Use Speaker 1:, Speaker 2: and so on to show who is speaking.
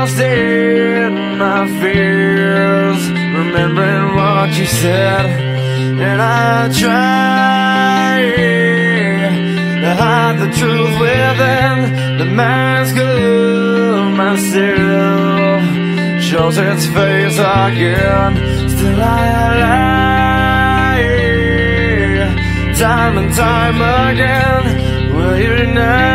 Speaker 1: lost in my fears, remembering what you said, and I try to hide the truth within the mask of myself. Shows its face again, still I lie, time and time again. Will you now?